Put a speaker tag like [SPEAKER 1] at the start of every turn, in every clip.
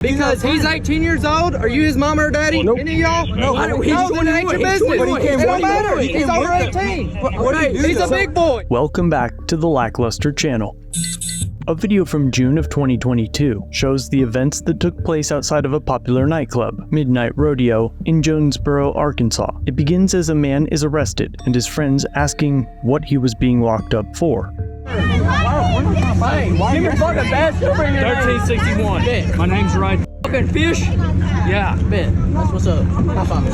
[SPEAKER 1] Because he's 18 years old? Are you his mama or daddy?
[SPEAKER 2] Nope.
[SPEAKER 1] Any of y'all?
[SPEAKER 2] No,
[SPEAKER 1] Then it ain't your business. It don't matter. He's over 18. He's a big boy.
[SPEAKER 3] Welcome back to the LackLuster channel. A video from June of 2022 shows the events that took place outside of a popular nightclub, Midnight Rodeo, in Jonesboro, Arkansas. It begins as a man is arrested and his friends asking what he was being locked up for.
[SPEAKER 1] Hey, give me fucking badge.
[SPEAKER 4] 1361. My name's Ryan.
[SPEAKER 1] Fucking fish?
[SPEAKER 4] Yeah.
[SPEAKER 1] Man, that's what's up.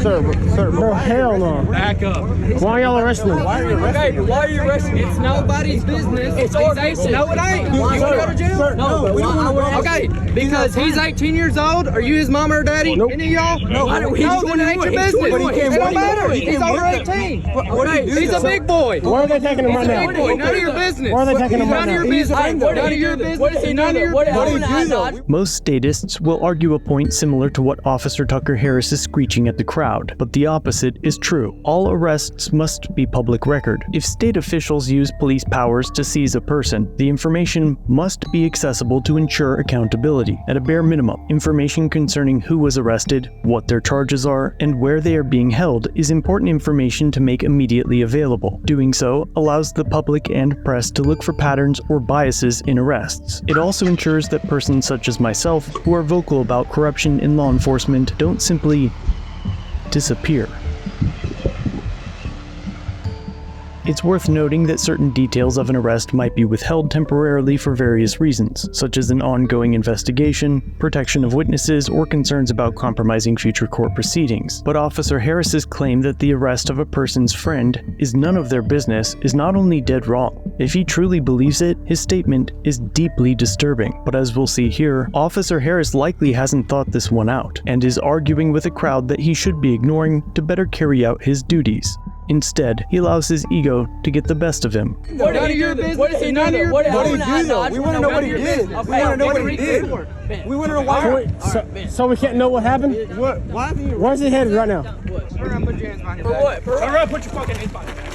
[SPEAKER 2] Sir, bro, hell no.
[SPEAKER 4] Back up.
[SPEAKER 2] Why y'all arresting me?
[SPEAKER 1] Okay, why are you arresting? It's nobody's business. It's our business. No, it ain't. You want to go to jail?
[SPEAKER 2] Sir, no, we don't want to.
[SPEAKER 1] Okay, because he's 18 years old. Are you his mama or daddy?
[SPEAKER 2] Nope.
[SPEAKER 1] Any of y'all? No, then it ain't your business. It don't matter. He's over 18. He's a big boy.
[SPEAKER 2] Where are they taking him right now?
[SPEAKER 1] Big boy. None of your business.
[SPEAKER 2] Where are they taking him right
[SPEAKER 1] None of your
[SPEAKER 2] now?
[SPEAKER 1] business. None of your business.
[SPEAKER 4] What is he
[SPEAKER 1] None of your business.
[SPEAKER 3] Most statists will argue a point similar to what Officer Tucker Harris is screeching at the crowd, but the opposite is true. All arrests must be public record. If state officials use police powers to seize a person, the information must be accessible to ensure accountability. At a bare minimum, information concerning who was arrested, what their charges are, and where they are being held is important information to make immediately available. Doing so allows the public and press to look for patterns or biases in arrests. It also ensures that persons such as myself, who are vocal about corruption in law enforcement, don't simply disappear. It's worth noting that certain details of an arrest might be withheld temporarily for various reasons, such as an ongoing investigation, protection of witnesses, or concerns about compromising future court proceedings. But Officer Harris's claim that the arrest of a person's friend is none of their business is not only dead wrong. If he truly believes it, his statement is deeply disturbing. But as we'll see here, Officer Harris likely hasn't thought this one out, and is arguing with a crowd that he should be ignoring to better carry out his duties. Instead, he allows his ego to get the best of him.
[SPEAKER 1] None of your business. What is he none of your business?
[SPEAKER 2] What did he do though? We want to know what he did. We want to know what he did. We want to know why. So we can't know what happened?
[SPEAKER 1] What? Why are you?
[SPEAKER 2] Where's he headed right now?
[SPEAKER 1] We're gonna put your hands behind your back.
[SPEAKER 4] Turn around, put your fucking hands behind your back.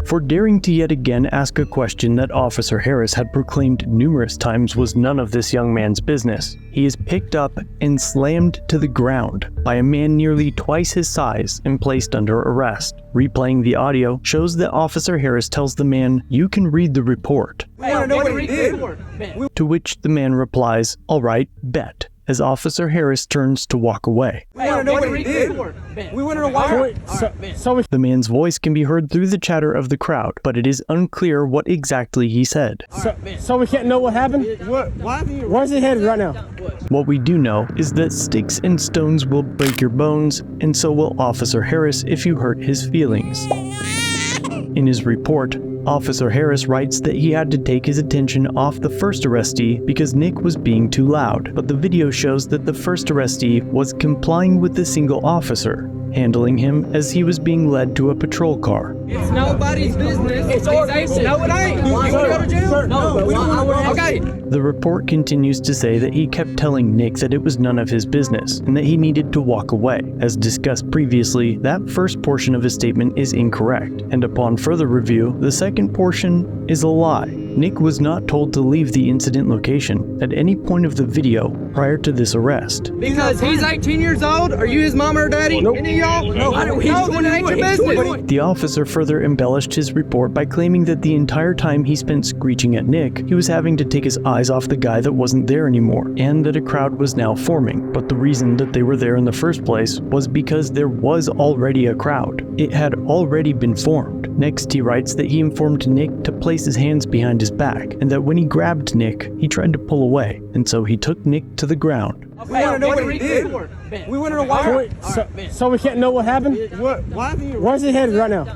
[SPEAKER 3] For daring to yet again ask a question that Officer Harris had proclaimed numerous times was none of this young man's business, he is picked up and slammed to the ground by a man nearly twice his size and placed under arrest. Replaying the audio shows that Officer Harris tells the man, "You can read the report."
[SPEAKER 1] We want to know what he did.
[SPEAKER 3] To which the man replies, "All right, bet," as Officer Harris turns to walk away.
[SPEAKER 1] We want to know what he did. We want to know why.
[SPEAKER 3] The man's voice can be heard through the chatter of the crowd, but it is unclear what exactly he said.
[SPEAKER 2] So we can't know what happened?
[SPEAKER 1] What? Why are you?
[SPEAKER 2] Where's he headed right now?
[SPEAKER 3] What we do know is that sticks and stones will break your bones, and so will Officer Harris if you hurt his feelings. In his report, Officer Harris writes that he had to take his attention off the first arrestee because Nick was being too loud, but the video shows that the first arrestee was complying with the single officer, handling him as he was being led to a patrol car.
[SPEAKER 1] It's nobody's business. It's our business. No, it ain't. You want to go to jail? No, we don't want to. Okay.
[SPEAKER 3] The report continues to say that he kept telling Nick that it was none of his business and that he needed to walk away. As discussed previously, that first portion of his statement is incorrect, and upon further review, the second portion is a lie. Nick was not told to leave the incident location at any point of the video prior to this arrest.
[SPEAKER 1] Because he's 18 years old? Are you his mama or daddy?
[SPEAKER 2] Nope.
[SPEAKER 1] Any of y'all? No, then it ain't your business.
[SPEAKER 3] The officer further embellished his report by claiming that the entire time he spent screeching at Nick, he was having to take his eyes off the guy that wasn't there anymore, and that a crowd was now forming. But the reason that they were there in the first place was because there was already a crowd. It had already been formed. Next, he writes that he informed Nick to place his hands behind his back, and that when he grabbed Nick, he tried to pull away, and so he took Nick to the ground.
[SPEAKER 1] We want to know what he did. We want to know why.
[SPEAKER 2] So we can't know what happened?
[SPEAKER 1] What? Why are you?
[SPEAKER 2] Where's he headed right now?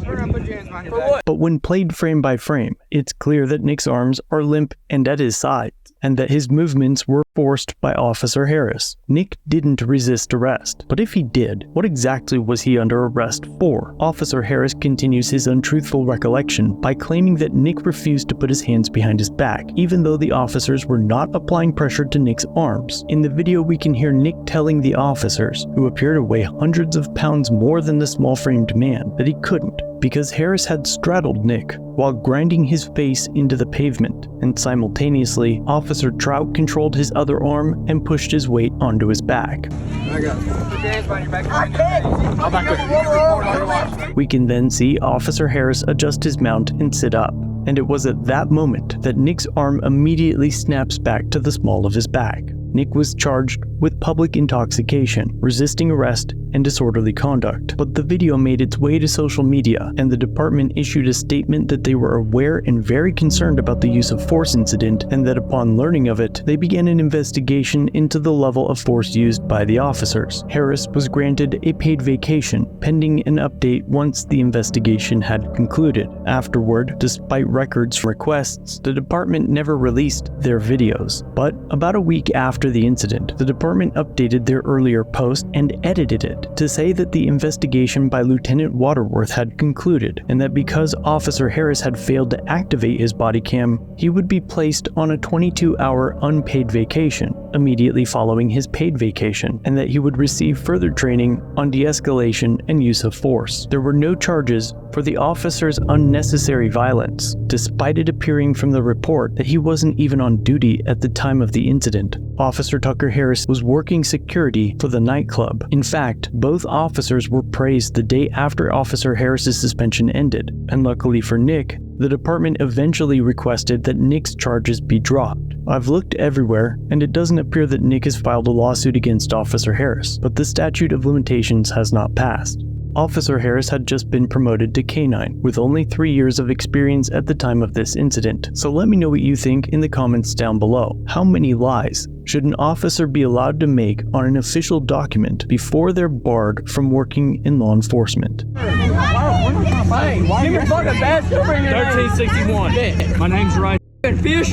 [SPEAKER 1] We're gonna put your hands behind your back.
[SPEAKER 3] But when played frame by frame, it's clear that Nick's arms are limp and at his sides, and that his movements were forced by Officer Harris. Nick didn't resist arrest, but if he did, what exactly was he under arrest for? Officer Harris continues his untruthful recollection by claiming that Nick refused to put his hands behind his back, even though the officers were not applying pressure to Nick's arms. In the video, we can hear Nick telling the officers, who appear to weigh hundreds of pounds more than the small-framed man, that he couldn't because Harris had straddled Nick while grinding his face into the pavement, and simultaneously, Officer Trout controlled his other arm and pushed his weight onto his back.
[SPEAKER 1] I got it. Put your hands behind your back.
[SPEAKER 4] I'm back there.
[SPEAKER 3] We can then see Officer Harris adjust his mount and sit up, and it was at that moment that Nick's arm immediately snaps back to the small of his back. Nick was charged with public intoxication, resisting arrest, and disorderly conduct. But the video made its way to social media, and the department issued a statement that they were aware and very concerned about the use of force incident, and that upon learning of it, they began an investigation into the level of force used by the officers. Harris was granted a paid vacation, pending an update once the investigation had concluded. Afterward, despite records and requests, the department never released their videos. But about a week after the incident, the department updated their earlier post and edited it to say that the investigation by Lieutenant Waterworth had concluded, and that because Officer Harris had failed to activate his body cam, he would be placed on a 22-hour unpaid vacation immediately following his paid vacation, and that he would receive further training on de-escalation and use of force. There were no charges for the officer's unnecessary violence, despite it appearing from the report that he wasn't even on duty at the time of the incident. Officer Tucker Harris was working security for the nightclub. In fact, both officers were praised the day after Officer Harris's suspension ended, and luckily for Nick, the department eventually requested that Nick's charges be dropped. I've looked everywhere, and it doesn't appear that Nick has filed a lawsuit against Officer Harris, but the statute of limitations has not passed. Officer Harris had just been promoted to K-9, with only 3 years of experience at the time of this incident. So let me know what you think in the comments down below. How many lies should an officer be allowed to make on an official document before they're barred from working in law enforcement?
[SPEAKER 1] Hey, give me fucking badge number in your name.
[SPEAKER 4] 1361. My name's Right.
[SPEAKER 1] Fish?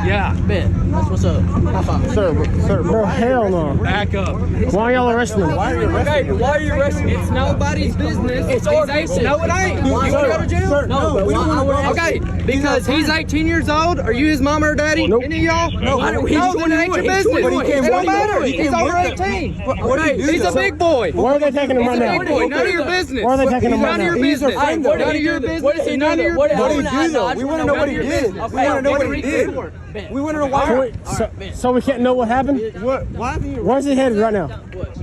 [SPEAKER 4] Yeah.
[SPEAKER 1] Bet. That's what's up. High five.
[SPEAKER 2] Sir, bro, hell no.
[SPEAKER 4] Back up.
[SPEAKER 2] Why y'all arresting him?
[SPEAKER 1] Okay, why are you arresting me? It's nobody's business. It's our business. No, it ain't. You want to go to jail?
[SPEAKER 2] Sir, no, we don't want to arrest
[SPEAKER 1] Okay, because he's 18 years old. Are you his mama or daddy?
[SPEAKER 2] Nope.
[SPEAKER 1] Any of y'all?
[SPEAKER 2] No,
[SPEAKER 1] Then it ain't your business. It don't matter. He's over 18. He's a big boy.
[SPEAKER 2] Where are they taking him
[SPEAKER 1] He's
[SPEAKER 2] right
[SPEAKER 1] a big boy.
[SPEAKER 2] now?
[SPEAKER 1] None of your business.
[SPEAKER 2] Where are they taking him right
[SPEAKER 1] None of your
[SPEAKER 2] now?
[SPEAKER 1] business.
[SPEAKER 2] He's
[SPEAKER 1] None of your business.
[SPEAKER 5] What does he
[SPEAKER 1] None of
[SPEAKER 5] do?
[SPEAKER 1] your
[SPEAKER 5] What
[SPEAKER 1] business.
[SPEAKER 5] did he do?
[SPEAKER 2] We want to know what he did. We want to know what he did. We want to know why.
[SPEAKER 5] So
[SPEAKER 2] we can't know what happened?
[SPEAKER 1] What? Why have you?
[SPEAKER 2] Where's he headed right now?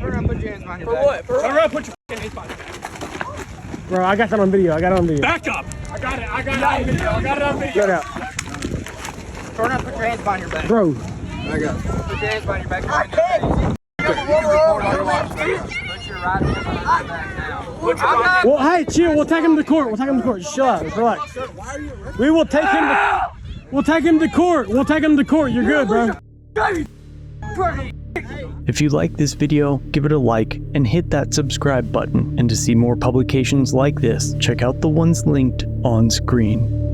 [SPEAKER 1] We're gonna put your hands behind your
[SPEAKER 5] For
[SPEAKER 1] back.
[SPEAKER 5] what? For
[SPEAKER 4] Turn
[SPEAKER 5] what?
[SPEAKER 4] around, put your fucking hands behind your back.
[SPEAKER 2] Bro, I got that on video.
[SPEAKER 4] Back up. I got it on video. I got it on video.
[SPEAKER 2] Get out.
[SPEAKER 1] Turn around, put your hands behind your back.
[SPEAKER 2] Bro.
[SPEAKER 1] I got it. Put your hands behind your back. Put your right hand behind your back now.
[SPEAKER 2] Well, hey, chill. We'll take him to court. Just chill out. Relax. We will take him to... We'll take him to court. You're good, bro.
[SPEAKER 3] If you like this video, give it a like and hit that subscribe button. And to see more publications like this, check out the ones linked on screen.